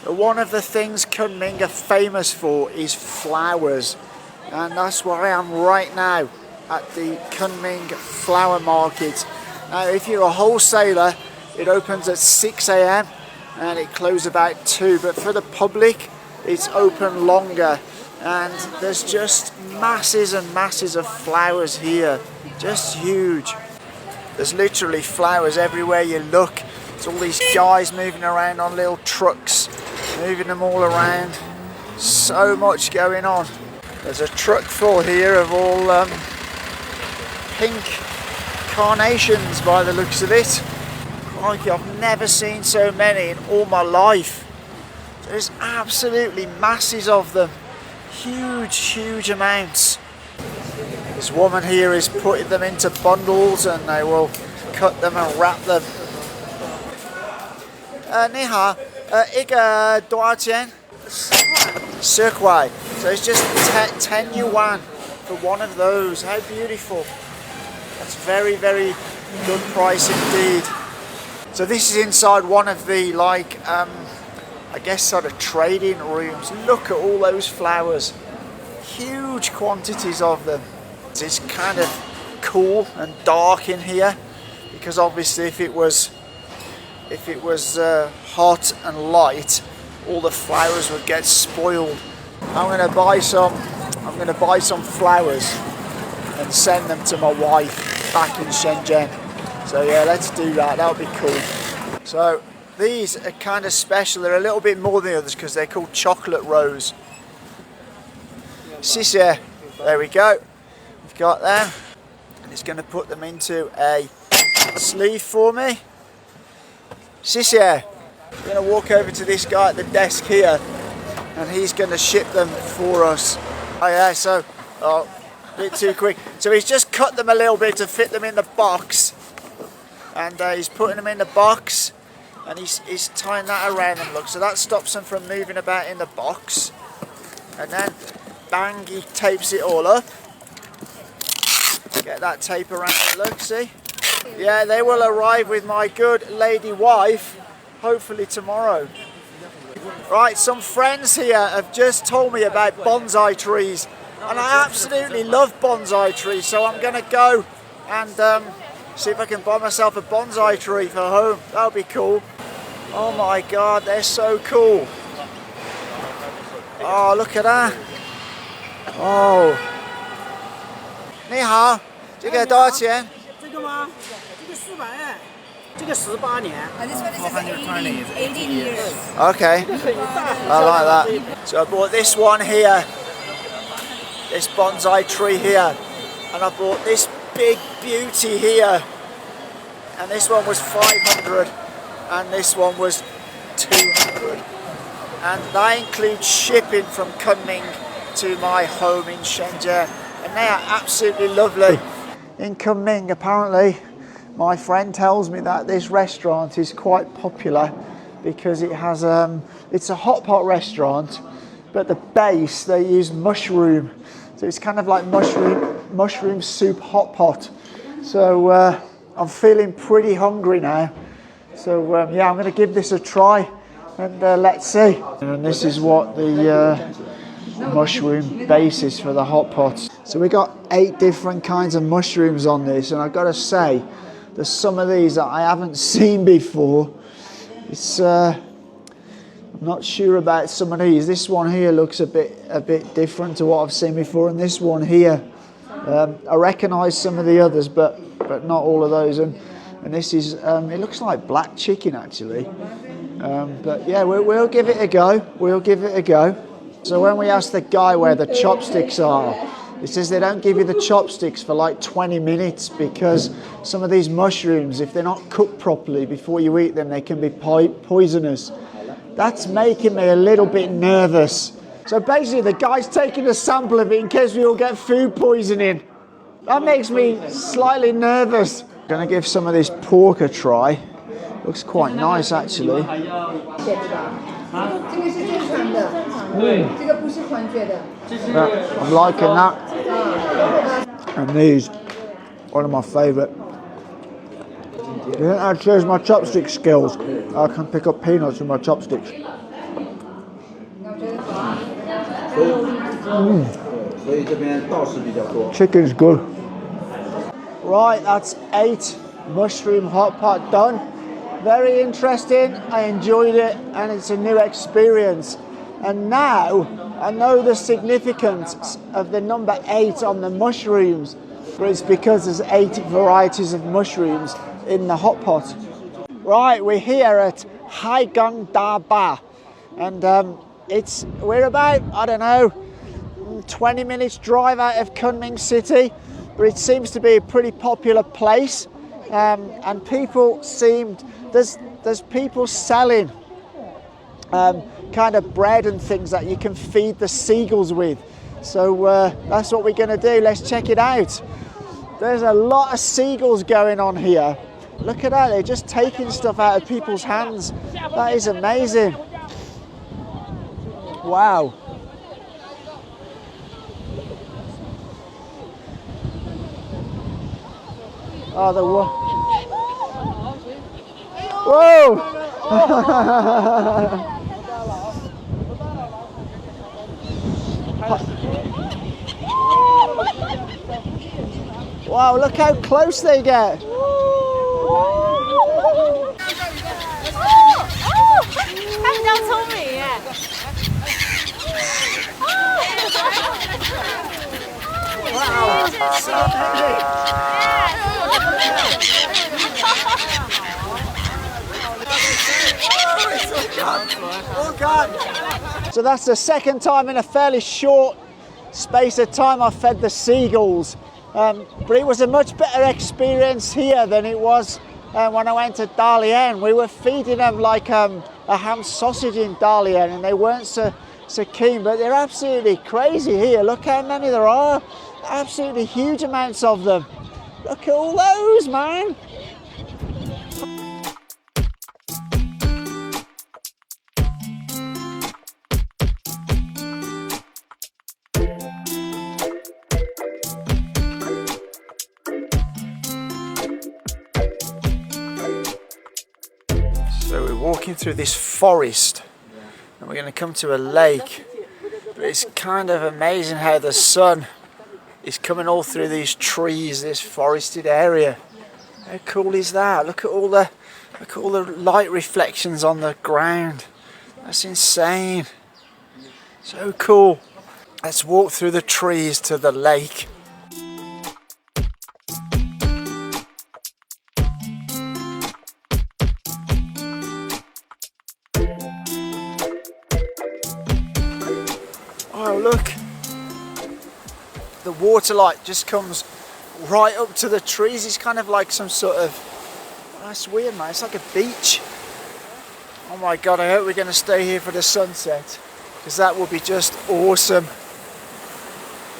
One of the things Kunming are famous for is flowers, and that's where I am right now at the Kunming flower market. Now if you're a wholesaler, it opens at 6 AM and it closes about 2, but for the public it's open longer, and there's just masses and masses of flowers here, just huge. There's literally flowers everywhere you look. It's all these guys moving around on little trucks, moving them all around. So much going on. There's a truck full here of all pink carnations by the looks of it. Crikey, I've never seen so many in all my life. There's absolutely masses of them. Huge, huge amounts. This woman here is putting them into bundles and they will cut them and wrap them. 你好, 一个多少钱? 10块. So it's just 10 yuan for one of those. How beautiful. That's very, very good price indeed. So this is inside one of the, like, I guess sort of trading rooms. Look at all those flowers. Huge quantities of them. It's kind of cool and dark in here, because obviously if it was hot and light, all the flowers would get spoiled. I'm going to buy some flowers and send them to my wife back in Shenzhen. So yeah, let's do that. That would be cool. So these are kind of special. They're a little bit more than the others because they're called chocolate rose. 谢谢. There we go. We've got them. And it's going to put them into a sleeve for me. 谢谢. We're going to walk over to this guy at the desk here, and he's going to ship them for us. Oh yeah, so, a bit too quick. So he's just cut them a little bit to fit them in the box, and he's putting them in the box, and he's tying that around them, look, so that stops them from moving about in the box, and then bang, he tapes it all up. Get that tape around it, look, see? Yeah, they will arrive with my good lady wife, hopefully tomorrow. Right, some friends here have just told me about bonsai trees, and I absolutely love bonsai trees, so I'm going to go and see if I can buy myself a bonsai tree for home. That would be cool. Oh my god, they're so cool. Oh, look at that. Oh. 你好，这个多少钱？这个吗？这个400哎，这个18年。This one is 80 years. Okay, I like that. So I bought this one here, this bonsai tree here, and I bought this big beauty here, and this one was 500, and this one was 200, and that includes shipping from Kunming to my home in Shenzhen, and they are absolutely lovely. In Kunming, apparently, my friend tells me that this restaurant is quite popular because it has it's a hot pot restaurant, but the base they use mushroom, so it's kind of like mushroom soup hot pot. So I'm feeling pretty hungry now, so yeah, I'm going to give this a try, and let's see. And this is what the mushroom base is for the hot pot. So we got 8 different kinds of mushrooms on this, and I've got to say there's some of these that I haven't seen before. It's I'm not sure about some of these. This one here looks a bit different to what I've seen before, and this one here I recognise some of the others, but not all of those. And this is it looks like black chicken actually, but yeah, we'll give it a go. We'll give it a go. So when we asked the guy where the chopsticks are, he says they don't give you the chopsticks for like 20 minutes because some of these mushrooms, if they're not cooked properly before you eat them, they can be poisonous. That's making me a little bit nervous. So basically the guy's taking a sample of it in case we all get food poisoning. That makes me slightly nervous. I'm gonna give some of this pork a try. Looks quite nice actually. I'm liking that. And these, one of my favourite. You think I'd choose my chopstick skills? I can pick up peanuts with my chopsticks. Chicken's good. Right, that's 8 mushroom hot pot done. Very interesting. I enjoyed it, and it's a new experience. And now I know the significance of the number 8 on the mushrooms, but it's because there's 8 varieties of mushrooms in the hot pot. Right, we're here at Haigang Da Ba, and we're about, I don't know, 20 minutes drive out of Kunming city, but it seems to be a pretty popular place, and people seemed, there's people selling kind of bread and things that you can feed the seagulls with. So that's what we're going to do. Let's check it out. There's a lot of seagulls going on here. Look at that, they're just taking stuff out of people's hands. That is amazing. Wow. Oh, the whoa! Wow, look how close they get. Wow, so So that's the second time in a fairly short space of time I've fed the seagulls. But it was a much better experience here than it was when I went to Dalian. We were feeding them like a ham sausage in Dalian, and they weren't so keen, but they're absolutely crazy here. Look how many there are. Absolutely huge amounts of them. Look at all those, man. So we're walking through this forest, and we're going to come to a lake. But it's kind of amazing how the sun is coming all through these trees, this forested area. How cool is that? Look at all the light reflections on the ground. That's insane. So cool. Let's walk through the trees to the lake. Oh, look. The water light just comes right up to the trees. It's kind of like some sort of, oh, that's weird, man. It's like a beach. Oh my God, I hope we're going to stay here for the sunset, because that will be just awesome.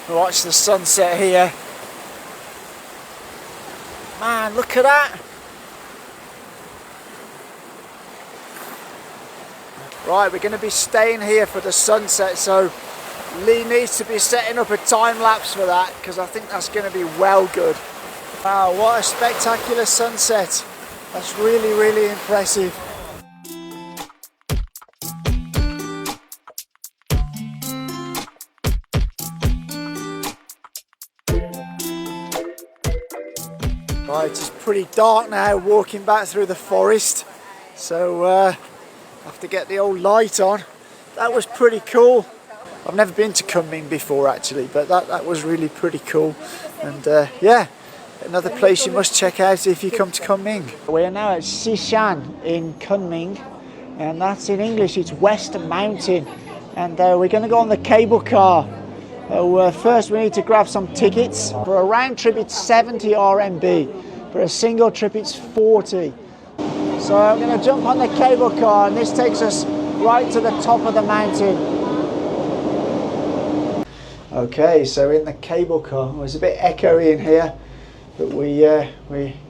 Watch the sunset here. Man, look at that. Right, we're going to be staying here for the sunset, so Lee needs to be setting up a time lapse for that, because I think that's going to be well good. Wow, what a spectacular sunset. That's really, really impressive. Right, it's pretty dark now walking back through the forest, so I have to get the old light on. That was pretty cool. I've never been to Kunming before actually, but that was really pretty cool. And yeah, another place you must check out if you come to Kunming. We're now at Xishan in Kunming, and that's in English, it's West Mountain. And we're going to go on the cable car. First we need to grab some tickets. For a round trip it's 70 RMB, for a single trip it's 40. So I'm going to jump on the cable car, and this takes us right to the top of the mountain. Okay, so in the cable car, it's a bit echoey in here, but we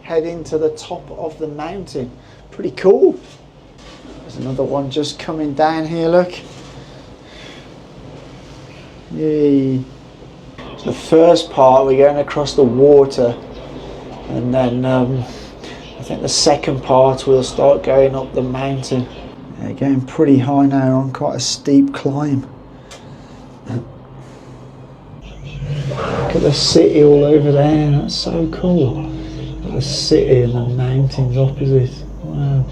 head into the top of the mountain. Pretty cool. There's another one just coming down here, look. Yay. So the first part we're going across the water, and then I think the second part we'll start going up the mountain. Yeah, going pretty high now, on quite a steep climb. Look at the city all over there, that's so cool. The city and the mountains opposite. Wow.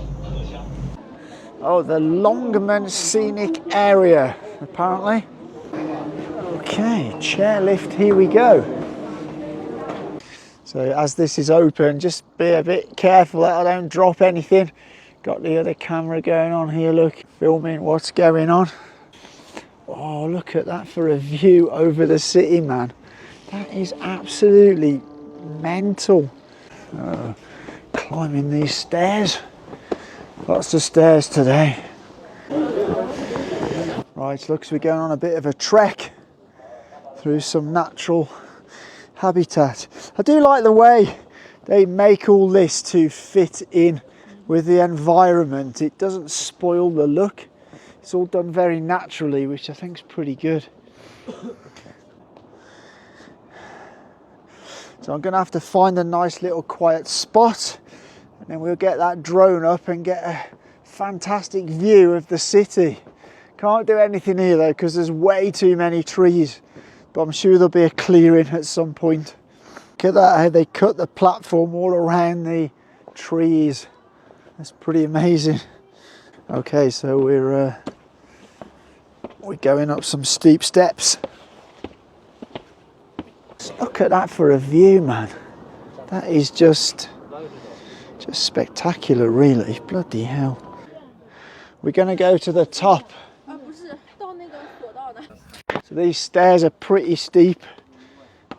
Oh, the Longman Scenic Area, apparently. Okay, chairlift, here we go. So as this is open, just be a bit careful that I don't drop anything. Got the other camera going on here, look, filming what's going on. Oh, look at that for a view over the city, man. That is absolutely mental. Climbing these stairs. Lots of stairs today. Right, looks we're going on a bit of a trek through some natural habitat. I do like the way they make all this to fit in with the environment. It doesn't spoil the look. It's all done very naturally, which I think is pretty good. So I'm going to have to find a nice little quiet spot, and then we'll get that drone up and get a fantastic view of the city. Can't do anything here though because there's way too many trees, but I'm sure there'll be a clearing at some point. Look at that, how they cut the platform all around the trees. That's pretty amazing. Okay, so we're going up some steep steps. Look at that for a view, man. That is just spectacular, really. Bloody hell. We're going to go to the top. So these stairs are pretty steep.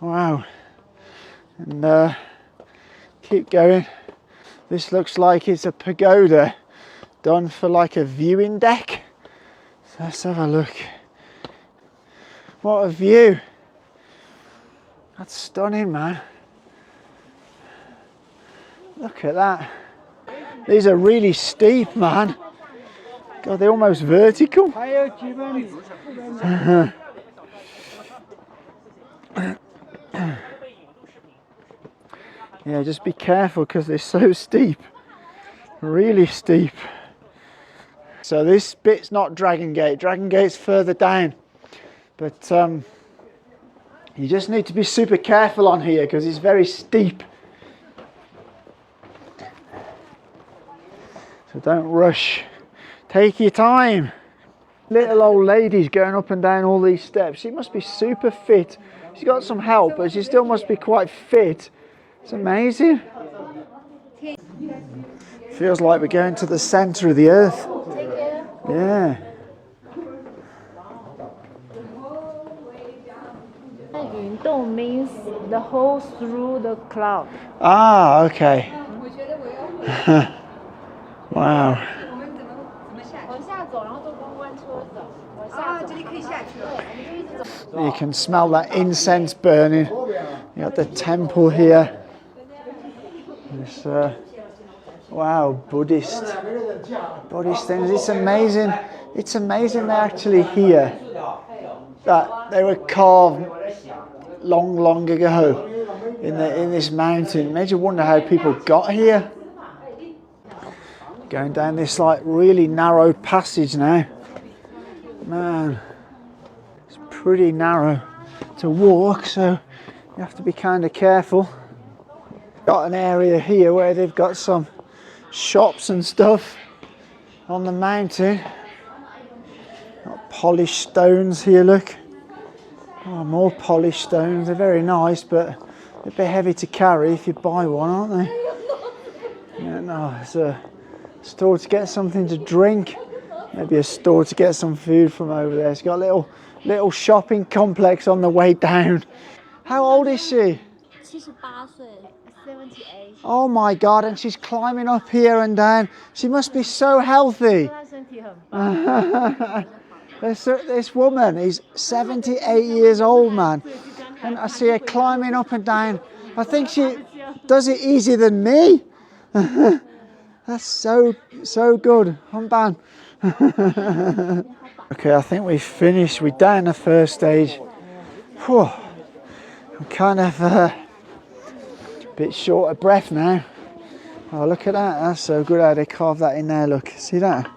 Wow. And keep going. This looks like it's a pagoda done for like a viewing deck. So let's have a look. What a view. That's stunning, man. Look at that. These are really steep, man. God, they're almost vertical. Yeah, just be careful because they're so steep. Really steep. So this bit's not Dragon Gate. Dragon Gate's further down. But you just need to be super careful on here because it's very steep. So don't rush. Take your time. Little old lady's going up and down all these steps. She must be super fit. She's got some help, but she still must be quite fit. It's amazing. Feels like we're going to the centre of the earth. Yeah. Means the hole through the cloud. Ah, okay. Wow. You can smell that incense burning. You got the temple here. This, wow, Buddhist things. It's amazing. It's amazing they're actually here. That they were carved long ago in this mountain. Made you wonder how people got here. Going down this like really narrow passage now. Man, it's pretty narrow to walk, so you have to be kind of careful. Got an area here where they've got some shops and stuff on the mountain. Got polished stones here, look. Oh, more polished stones. They're very nice, but a bit heavy to carry if you buy one, aren't they? Yeah, no, it's a store to get something to drink. Maybe a store to get some food from over there. It's got a little shopping complex on the way down. How old is she? 78. Oh my God, and she's climbing up here and down. She must be so healthy. This woman is 78 years old, man. And I see her climbing up and down. I think she does it easier than me. That's so good. Humban. Okay, I think we've finished. We're down the first stage. Whew. I'm kind of a bit short of breath now. Oh, look at that. That's so good how they carve that in there. Look, see that?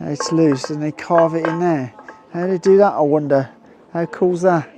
It's loose and they carve it in there. How do they do that, I wonder? How cool's that?